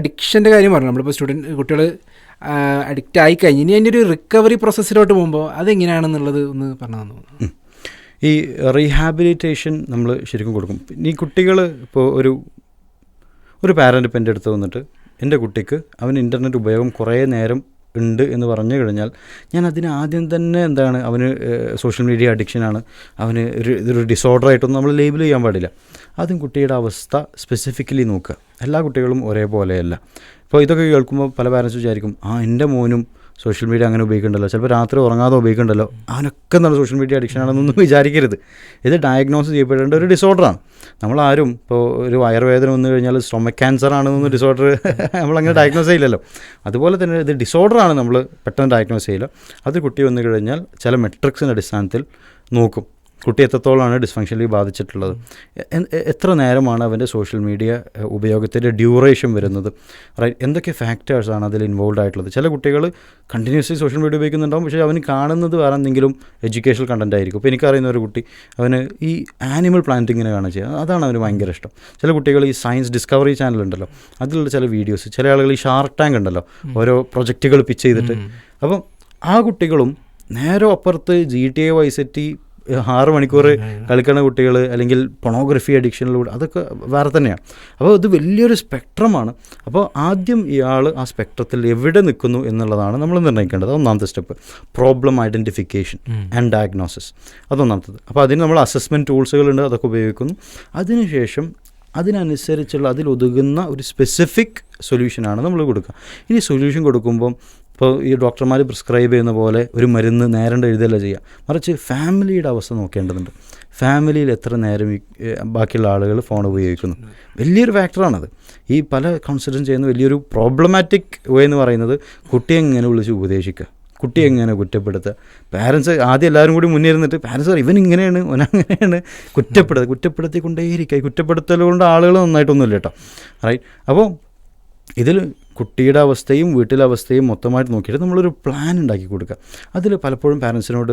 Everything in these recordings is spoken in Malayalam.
അഡിക്ഷൻ്റെ കാര്യം പറഞ്ഞു. നമ്മളിപ്പോൾ കുട്ടികൾ അഡിക്റ്റ് ആയി കഴിഞ്ഞ് ഇനി അതിൻ്റെ ഒരു റിക്കവറി പ്രോസസ്സിലോട്ട് പോകുമ്പോൾ അതെങ്ങനെയാണെന്നുള്ളത് ഒന്ന് പറഞ്ഞു തന്നു. ഈ റീഹാബിലിറ്റേഷൻ നമ്മൾ ശരിക്കും കൊടുക്കും. ഈ കുട്ടികൾ ഇപ്പോൾ ഒരു പാരൻ്റ് ഇപ്പം എൻ്റെ അടുത്ത് വന്നിട്ട് എൻ്റെ കുട്ടിക്ക് അവന് ഇൻ്റർനെറ്റ് ഉപയോഗം കുറേ നേരം ഉണ്ട് എന്ന് പറഞ്ഞു കഴിഞ്ഞാൽ ഞാൻ അതിന് ആദ്യം തന്നെ അവന് സോഷ്യൽ മീഡിയ അഡിക്ഷനാണ്, അവന് ഇതൊരു ഡിസോർഡർ ആയിട്ടൊന്നും നമ്മൾ ലേബിൾ ചെയ്യാൻ പാടില്ല. ആദ്യം കുട്ടിയുടെ അവസ്ഥ സ്പെസിഫിക്കലി നോക്കുക. എല്ലാ കുട്ടികളും ഒരേപോലെയല്ല. ഇപ്പോൾ ഇതൊക്കെ കേൾക്കുമ്പോൾ പല പാരൻസ് വിചാരിക്കും എൻ്റെ മോനും സോഷ്യൽ മീഡിയ അങ്ങനെ ഉപയോഗിക്കണ്ടല്ലോ, ചിലപ്പോൾ രാത്രി ഉറങ്ങാതെ ഉപയോഗിക്കണ്ടല്ലോ, അവനൊക്കെ നല്ല സോഷ്യൽ മീഡിയ അഡിക്ഷൻ ആണെന്നൊന്നും വിചാരിക്കരുത്. ഇത് ഡയഗ്നോസ് ചെയ്യപ്പെടേണ്ട ഒരു ഡിസോർഡറാണ്. നമ്മളാരും ഇപ്പോൾ ഒരു വയറുവേദന വന്നു കഴിഞ്ഞാൽ സ്റ്റൊമക് ക്യാൻസർ ആണെന്നൊന്നും ഡിസോർഡർ നമ്മളങ്ങനെ ഡയഗ്നോസ് ചെയ്യില്ലല്ലോ. അതുപോലെ തന്നെ ഇത് ഡിസോർഡറാണ് നമ്മൾ പെട്ടെന്ന് ഡയഗ്നോസ് ചെയ്യില്ല. അത് കുട്ടി വന്നു കഴിഞ്ഞാൽ ചില മെട്രിക്സിൻ്റെ അടിസ്ഥാനത്തിൽ നോക്കും കുട്ടി എത്രത്തോളമാണ് ഡിസ്ഫങ്ഷനലി ബാധിച്ചിട്ടുള്ളത്, എത്ര നേരമാണ് അവൻ്റെ സോഷ്യൽ മീഡിയ ഉപയോഗത്തിൻ്റെ ഡ്യൂറേഷൻ വരുന്നത്, റൈറ്റ്, എന്തൊക്കെ ഫാക്ടേഴ്സാണ് അതിൽ ഇൻവോൾവ് ആയിട്ടുള്ളത്. ചില കുട്ടികൾ കണ്ടിന്യൂസ്ലി സോഷ്യൽ മീഡിയ ഉപയോഗിക്കുന്നുണ്ടാവും, പക്ഷേ അവന് കാണുന്നത് വേറെ എന്തെങ്കിലും എഡ്യൂക്കേഷണൽ കണ്ടൻ്റ് ആയിരിക്കും. ഇപ്പോൾ എനിക്കറിയുന്ന ഒരു കുട്ടി അവന് ഈ ആനിമൽ പ്ലാന്റിങ്ങിനെ കാണാൻ ചെയ്യുക, അതാണ് അവന് ഭയങ്കര ഇഷ്ടം. ചില കുട്ടികൾ ഈ സയൻസ് ഡിസ്കവറി ചാനൽ ഉണ്ടല്ലോ, അതിലുള്ള ചില വീഡിയോസ്, ചില ആളുകൾ ഈ ഷാർക്ക് ടാങ്ക് ഉണ്ടല്ലോ, ഓരോ പ്രൊജക്റ്റുകൾ പിച്ച് ചെയ്തിട്ട്, അപ്പം ആ കുട്ടികളും നേരെ അപ്പുറത്ത് GTA Vice City 6 മണിക്കൂർ കളിക്കുന്ന കുട്ടികൾ, അല്ലെങ്കിൽ പൊണോഗ്രഫി അഡിക്ഷനിലൂടെ, അതൊക്കെ വേറെ തന്നെയാണ്. അപ്പോൾ ഇത് വലിയൊരു സ്പെക്ട്രമാണ്. അപ്പോൾ ആദ്യം ഇയാൾ ആ സ്പെക്ട്രത്തിൽ എവിടെ നിൽക്കുന്നു എന്നുള്ളതാണ് നമ്മൾ നിർണ്ണയിക്കേണ്ടത്. ഒന്നാമത്തെ step problem identification and diagnosis, അതൊന്നാമത്തത്. അപ്പോൾ അതിന് നമ്മൾ അസസ്മെൻറ്റ് ടൂൾസുകളുണ്ട്, അതൊക്കെ ഉപയോഗിക്കുന്നു. അതിനുശേഷം അതിനനുസരിച്ചുള്ള അതിലൊതുങ്ങുന്ന ഒരു സ്പെസിഫിക് സൊല്യൂഷനാണ് നമ്മൾ കൊടുക്കുക. ഇനി സൊല്യൂഷൻ കൊടുക്കുമ്പം ഇപ്പോൾ ഈ ഡോക്ടർമാർ പ്രിസ്ക്രൈബ് ചെയ്യുന്ന പോലെ ഒരു മരുന്ന് നേരണ്ട എഴുതല്ല ചെയ്യുക, മറിച്ച് ഫാമിലിയുടെ അവസ്ഥ നോക്കേണ്ടതുണ്ട്. ഫാമിലിയിൽ എത്ര നേരം ബാക്കിയുള്ള ആളുകൾ ഫോൺ ഉപയോഗിക്കുന്നു, വലിയൊരു ഫാക്ടറാണത്. ഈ പല കൺസിഡർ ചെയ്യുന്ന വലിയൊരു പ്രോബ്ലമാറ്റിക് വേ എന്ന് പറയുന്നത് കുട്ടിയെ എങ്ങനെ വിളിച്ച് ഉപദേശിക്കുക, കുട്ടിയെ എങ്ങനെ കുറ്റപ്പെടുത്തുക. പാരൻസ് ആദ്യം എല്ലാവരും കൂടി മുന്നിരുന്നിട്ട് പാരൻസ് പറയും ഇവൻ ഇങ്ങനെയാണ് അങ്ങനെയാണ്, കുറ്റപ്പെടുത്തിക്കൊണ്ടേയിരിക്കുക. ഈ കുറ്റപ്പെടുത്തൽ കൊണ്ട് ആളുകൾ നന്നായിട്ടൊന്നുമില്ല കേട്ടോ, റൈറ്റ്. അപ്പോൾ ഇതിൽ കുട്ടിയുടെ അവസ്ഥയും വീട്ടിലെ അവസ്ഥയും മൊത്തമായിട്ട് നോക്കിയിട്ട് നമ്മളൊരു പ്ലാൻ ഉണ്ടാക്കി കൊടുക്കുക. അതിൽ പലപ്പോഴും പാരൻസിനോട്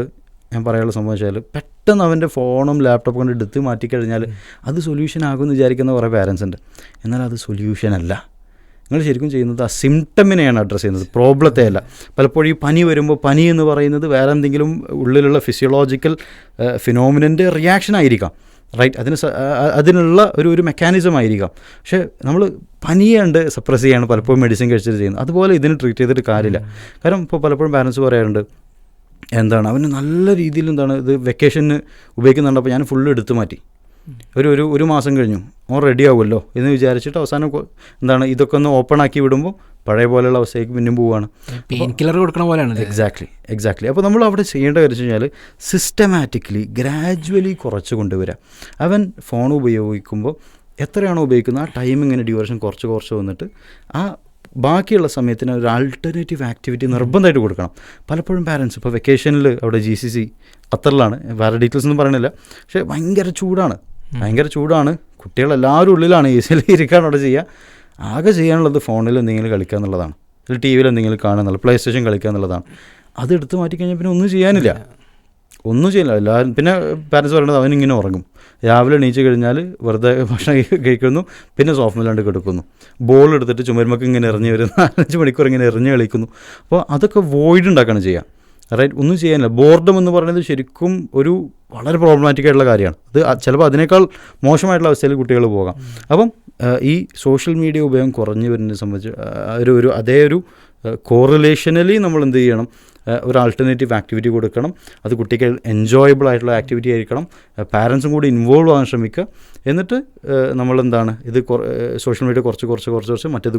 ഞാൻ പറയാനുള്ള സംഭവം വെച്ചാൽ പെട്ടെന്ന് അവൻ്റെ ഫോണും ലാപ്ടോപ്പും കൊണ്ട് എടുത്ത് മാറ്റിക്കഴിഞ്ഞാൽ അത് സൊല്യൂഷൻ ആകുമെന്ന് വിചാരിക്കുന്ന കുറേ പാരൻസ് ഉണ്ട്. എന്നാൽ അത് സൊല്യൂഷനല്ല. നിങ്ങൾ ശരിക്കും ചെയ്യുന്നത് ആ സിംറ്റമിനെയാണ് അഡ്രസ്സ് ചെയ്യുന്നത്, പ്രോബ്ലത്തെ അല്ല. പലപ്പോഴും ഈ പനി വരുമ്പോൾ പനി എന്ന് പറയുന്നത് വേറെ എന്തെങ്കിലും ഉള്ളിലുള്ള ഫിസിയോളജിക്കൽ ഫിനോമിനൻ്റെ റിയാക്ഷൻ ആയിരിക്കാം, റൈറ്റ്. അതിനുള്ള ഒരു മെക്കാനിസം ആയിരിക്കാം. പക്ഷേ നമ്മൾ പനിയുണ്ട് സപ്രസ് ചെയ്യാണ് പലപ്പോഴും മെഡിസിൻ കഴിച്ചിട്ട് ചെയ്യുന്നത്. അതുപോലെ ഇതിന് ട്രീറ്റ് ചെയ്തിട്ട് കാര്യമില്ല. കാരണം ഇപ്പോൾ പലപ്പോഴും പാരൻസ് പറയാറുണ്ട് അവന് നല്ല രീതിയിൽ ഇത് വെക്കേഷന് ഉപയോഗിക്കുന്നുണ്ട്, അപ്പോൾ ഞാൻ ഫുള്ള് എടുത്തു മാറ്റി, ഒരു മാസം കഴിഞ്ഞു ഓൻ റെഡി ആവുമല്ലോ എന്ന് വിചാരിച്ചിട്ട് അവസാനം ഇതൊക്കെ ഒന്ന് ഓപ്പൺ ആക്കി വിടുമ്പോൾ പഴയ പോലെയുള്ള അവസ്ഥയ്ക്ക് പിന്നും പോവുകയാണ്. പെയിൻ കില്ലർ കൊടുക്കണ പോലെയാണ്. എക്സാക്ട്ലി. അപ്പോൾ നമ്മൾ അവിടെ ചെയ്യേണ്ട കാര്യം വെച്ച് കഴിഞ്ഞാൽ സിസ്റ്റമാറ്റിക്കലി ഗ്രാജുവലി കുറച്ച് കൊണ്ടുവരാം. അവൻ ഫോൺ ഉപയോഗിക്കുമ്പോൾ എത്രയാണോ ഉപയോഗിക്കുന്നത് ആ ടൈമിങ്ങനെ ഡ്യൂറേഷൻ കുറച്ച് വന്നിട്ട് ആ ബാക്കിയുള്ള സമയത്തിന് ഒരു ആൾട്ടർനേറ്റീവ് ആക്ടിവിറ്റി നിർബന്ധമായിട്ട് കൊടുക്കണം. പലപ്പോഴും പാരൻസ് ഇപ്പോൾ വെക്കേഷനിൽ അവിടെ GCC ഖത്തറിലാണ്, വേറെ ഡീറ്റെയിൽസ് ഒന്നും പറയണില്ല, പക്ഷേ ഭയങ്കര ചൂടാണ്, കുട്ടികളെല്ലാവരും ഉള്ളിലാണ്, AC ഇരിക്കാൻ അവിടെ ചെയ്യുക. ആകെ ചെയ്യാനുള്ളത് ഫോണിൽ എന്തെങ്കിലും കളിക്കുക എന്നുള്ളതാണ്, അല്ലെങ്കിൽ TV എന്തെങ്കിലും കാണുക എന്നുള്ളത്, പ്ലേ സ്റ്റേഷൻ കളിക്കുക എന്നുള്ളതാണ്. അത് എടുത്ത് മാറ്റിക്കഴിഞ്ഞാൽ പിന്നെ ഒന്നും ചെയ്യാനില്ല. എല്ലാവരും പിന്നെ പാരൻസ് പറയുന്നത് അവനിങ്ങനെ ഉറങ്ങും, രാവിലെ എണീച്ച് കഴിഞ്ഞാൽ വെറുതെ ഭക്ഷണം കഴിക്കുന്നു, പിന്നെ സോഫ്റ്റ്മേലാണ്ട് കിടക്കുന്നു, ബോൾ എടുത്തിട്ട് ചുമരുമൊക്കെ ഇങ്ങനെ എറിഞ്ഞ് വരും, 4-5 മണിക്കൂർ ഇങ്ങനെ എറിഞ്ഞ് കളിക്കുന്നു. അപ്പോൾ അതൊക്കെ വോയിഡ് ഉണ്ടാക്കുകയാണ് ചെയ്യുക, റൈറ്റ്. ഒന്നും ചെയ്യാനില്ല. ബോർഡം എന്ന് പറയുന്നത് ശരിക്കും ഒരു വളരെ പ്രോബ്ലമാറ്റിക് ആയിട്ടുള്ള കാര്യമാണ്. അത് ചിലപ്പോൾ അതിനേക്കാൾ മോശമായിട്ടുള്ള അവസ്ഥയിൽ കുട്ടികൾ പോകാം. അപ്പം ഈ സോഷ്യൽ മീഡിയ ഉപയോഗം കുറഞ്ഞു വരുന്നതിനെ സംബന്ധിച്ച് അതേ ഒരു കോറിലേഷനലി നമ്മൾ എന്ത് ചെയ്യണം, ഒരു ആൾട്ടർനേറ്റീവ് ആക്ടിവിറ്റി കൊടുക്കണം. അത് കുട്ടിക്ക് എൻജോയബിൾ ആയിട്ടുള്ള ആക്ടിവിറ്റി ആയിരിക്കണം. പാരൻസും കൂടി ഇൻവോൾവ് ആകാൻ ശ്രമിക്കുക. എന്നിട്ട് ഇത് സോഷ്യൽ മീഡിയ കുറച്ച് മറ്റേത്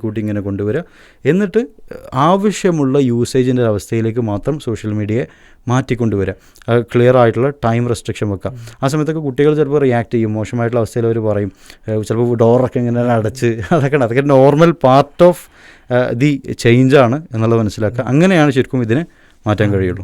കൂട്ടി ഇങ്ങനെ കൊണ്ടുവരിക. എന്നിട്ട് ആവശ്യമുള്ള യൂസേജിൻ്റെ അവസ്ഥയിലേക്ക് മാത്രം സോഷ്യൽ മീഡിയയെ മാറ്റിക്കൊണ്ടുവരിക. ക്ലിയർ ആയിട്ടുള്ള ടൈം റെസ്ട്രിക്ഷൻ വെക്കുക. ആ സമയത്തൊക്കെ കുട്ടികൾ ചിലപ്പോൾ റിയാക്ട് ചെയ്യും, മോശമായിട്ടുള്ള അവസ്ഥയിൽ അവർ പറയും, ചിലപ്പോൾ ഡോറൊക്കെ ഇങ്ങനെ അടച്ച്, അതൊക്കെ നോർമൽ പാർട്ട് ഓഫ് ദി ചേഞ്ചാണ് എന്നുള്ളത് മനസ്സിലാക്കുക. അങ്ങനെയാണ് ശരിക്കും ഇതിനെ മാറ്റാൻ കഴിയുള്ളൂ.